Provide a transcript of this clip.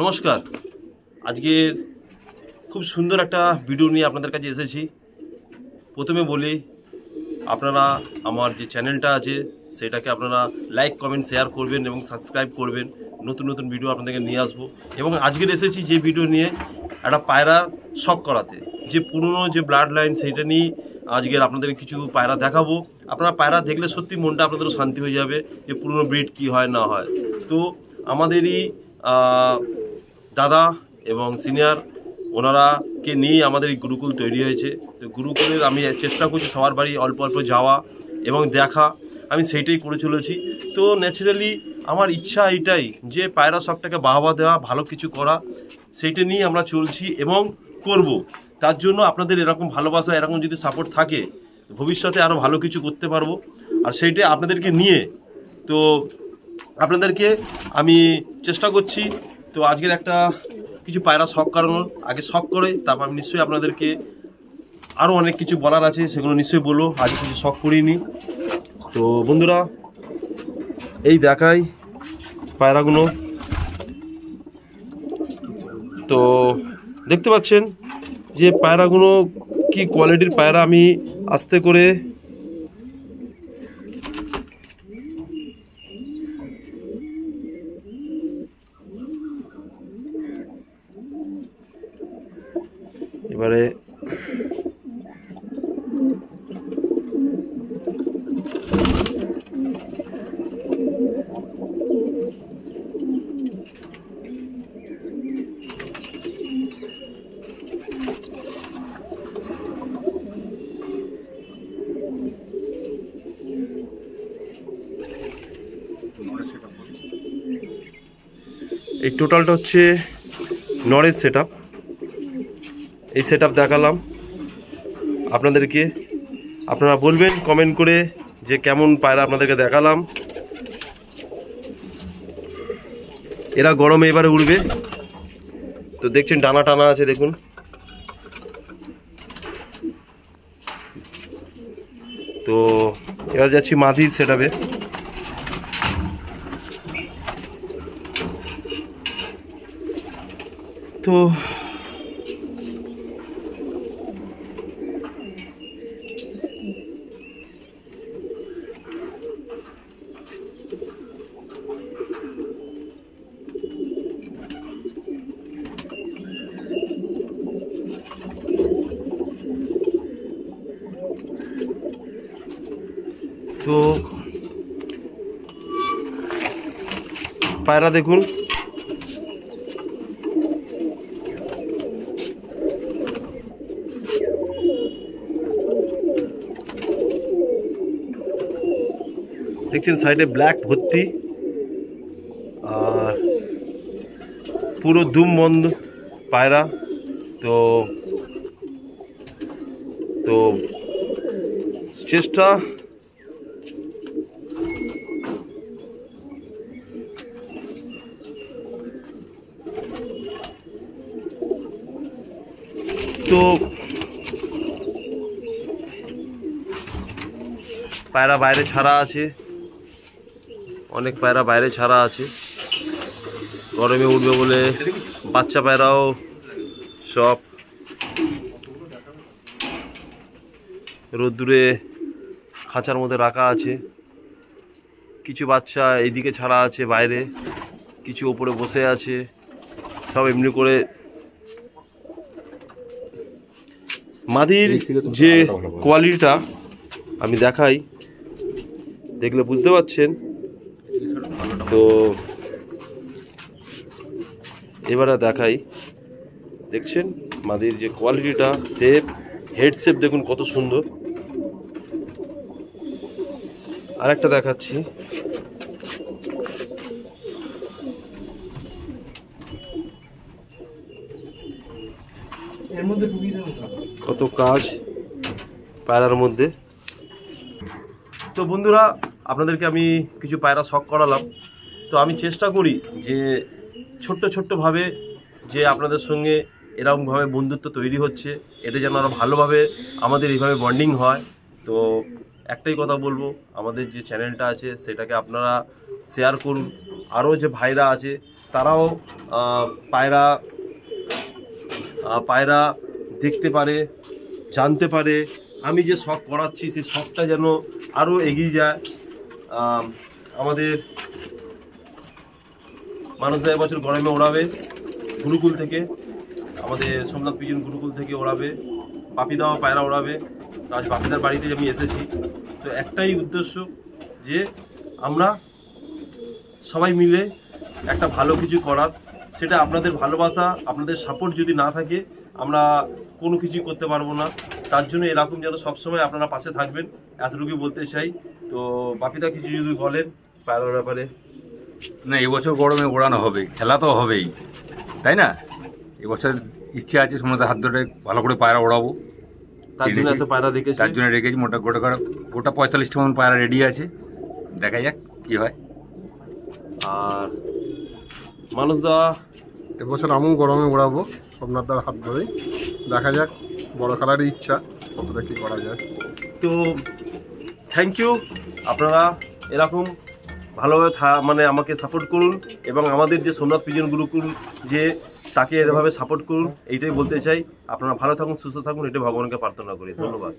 নমস্কার। আজকে খুব সুন্দর একটা ভিডিও নিয়ে আপনাদের কাছে এসেছি। প্রথমে বলি, আপনারা আমার যে চ্যানেলটা আছে সেটাকে আপনারা লাইক, কমেন্ট, শেয়ার করবেন এবং সাবস্ক্রাইব করবেন। নতুন নতুন ভিডিও আপনাদেরকে নিয়ে আসবো। এবং আজকের এসেছি যে ভিডিও নিয়ে, একটা পায়রা শখ করাতে, যে পুরনো যে ব্লাড লাইন সেইটা নিয়ে আজকের আপনাদের কিছু পায়রা দেখাবো। আপনারা পায়রা দেখলে সত্যি মনটা আপনাদেরও শান্তি হয়ে যাবে যে পুরনো ব্রিড কী হয় না হয়। তো আমাদেরই দাদা এবং সিনিয়র ওনারাকে নিয়ে আমাদের এই গুরুকুল তৈরি হয়েছে। তো গুরুকুলের আমি চেষ্টা করছি সবার বাড়ি অল্প অল্প যাওয়া এবং দেখা, আমি সেইটাই করে চলেছি। তো ন্যাচারালি আমার ইচ্ছা এইটাই যে পায়রা শখটাকে বাহবা দেওয়া, ভালো কিছু করা, সেইটা নিয়ে আমরা চলছি এবং করব। তার জন্য আপনাদের এরকম ভালোবাসা, এরকম যদি সাপোর্ট থাকে, ভবিষ্যতে আরও ভালো কিছু করতে পারবো। আর সেইটাই আপনাদেরকে নিয়ে তো আপনাদেরকে আমি চেষ্টা করছি। তো আজকের একটা কিছু পায়রা শখ করানোর, আগে শখ করে তারপর আমি নিশ্চয়ই আপনাদেরকে আরও অনেক কিছু বলার আছে, সেগুলো নিশ্চয়ই বলবো। আগে কিছু শখ করিনি। তো বন্ধুরা, এই দেখাই পায়রাগুলো। তো দেখতে পাচ্ছেন যে পায়রাগুলো কি কোয়ালিটির পায়রা। আমি আস্তে করে এবারে এই টোটালটা হচ্ছে নরেজ সেট আপ। এই সেট আপ দেখালাম আপনাদেরকে। আপনারা বলবেন কমেন্ট করে যে কেমন পায়রা আপনাদেরকে দেখালাম। এরা গরমে এবারে উড়বে। তো দেখছেন ডানা টানা আছে, দেখুন। তো এবার যাচ্ছি মাদির সেট আপে। তো তো পায়রা দেখুন, দেখছেন সাইডে ব্ল্যাক ভর্তি, আর পুরো দুম বন্ধ পায়রা। তো তো চেষ্টা তো পায়রা বাইরে ছাড়া আছে, অনেক পায়রা বাইরে ছাড়া আছে গরমে উঠবে বলে। বাচ্চা পায়রাও সব রোদ্দুরে খাঁচার মধ্যে রাখা আছে। কিছু বাচ্চা এইদিকে ছাড়া আছে বাইরে, কিছু ওপরে বসে আছে, সব এমনি করে। মাদির যে কোয়ালিটিটা আমি দেখাই, দেখলে বুঝতে পারছেন। তো এবারে দেখাই, দেখছেন মাদির যে কোয়ালিটিটা, শেপ, হেড শেপ দেখুন কত সুন্দর। আরেকটা দেখাচ্ছি, কত কাজ পায়রার মধ্যে। তো বন্ধুরা, আপনাদেরকে আমি কিছু পায়রা শখ করালাম। তো আমি চেষ্টা করি যে ছোট্ট ছোট্টভাবে যে আপনাদের সঙ্গে এরকমভাবে বন্ধুত্ব তৈরি হচ্ছে, এটা যেন আরও ভালোভাবে আমাদের এইভাবে বন্ডিং হয়। তো একটাই কথা বলবো, আমাদের যে চ্যানেলটা আছে সেটাকে আপনারা শেয়ার করুন। আরও যে ভাইরা আছে তারাও পায়রা দেখতে পারে, জানতে পারে। আমি যে শখ করাচ্ছি সেই শখটা যেন আরও এগিয়ে যায়। আমাদের মানুষরা এবছর গরমে ওড়াবে গুরুকুল থেকে, আমাদের সোমনাথ পিজন গুরুকুল থেকে ওড়াবে, বাপিদাও পায়রা ওড়াবে। তো আজ বাপিদার বাড়িতে আমি এসেছি। তো একটাই উদ্দেশ্য যে আমরা সবাই মিলে একটা ভালো কিছু করার। সেটা আপনাদের ভালোবাসা, আপনাদের সাপোর্ট যদি না থাকে আমরা কোনো কিছুই করতে পারবো না। তার জন্য এরকম যেন সবসময় আপনারা পাশে থাকবেন, এতটুকুই বলতে চাই। তো বাপিদা কিছু যদি বলেন পায়রার ব্যাপারে। না, এবছর গরমে ওড়ানো হবে, খেলা তো হবেই, তাই না? এবছর ইচ্ছে আছে সোমনাথের হাত ধরে ভালো করে পায়রা ওড়াবো। তার জন্য এত পায়রা রেখেছি, তার জন্য রেখেছি গোটা 45টা মতন পায়রা রেডি আছে। দেখা যাক কি হয়। আর মানুষদা এবছর আমও গরমে ওড়াবো সোমনাথদার হাত ধরেই। দেখা যাক, বড় খেলারই ইচ্ছা, কতটা কী করা যায়। তো থ্যাংক ইউ। আপনারা এরকম ভালোভাবে মানে আমাকে সাপোর্ট করুন এবং আমাদের যে সোমনাথ পিজন গুরুকুল যে তাকে এভাবে সাপোর্ট করুন, এইটাই বলতে চাই। আপনারা ভালো থাকুন, সুস্থ থাকুন, এটাই ভগবানকে প্রার্থনা করি। ধন্যবাদ।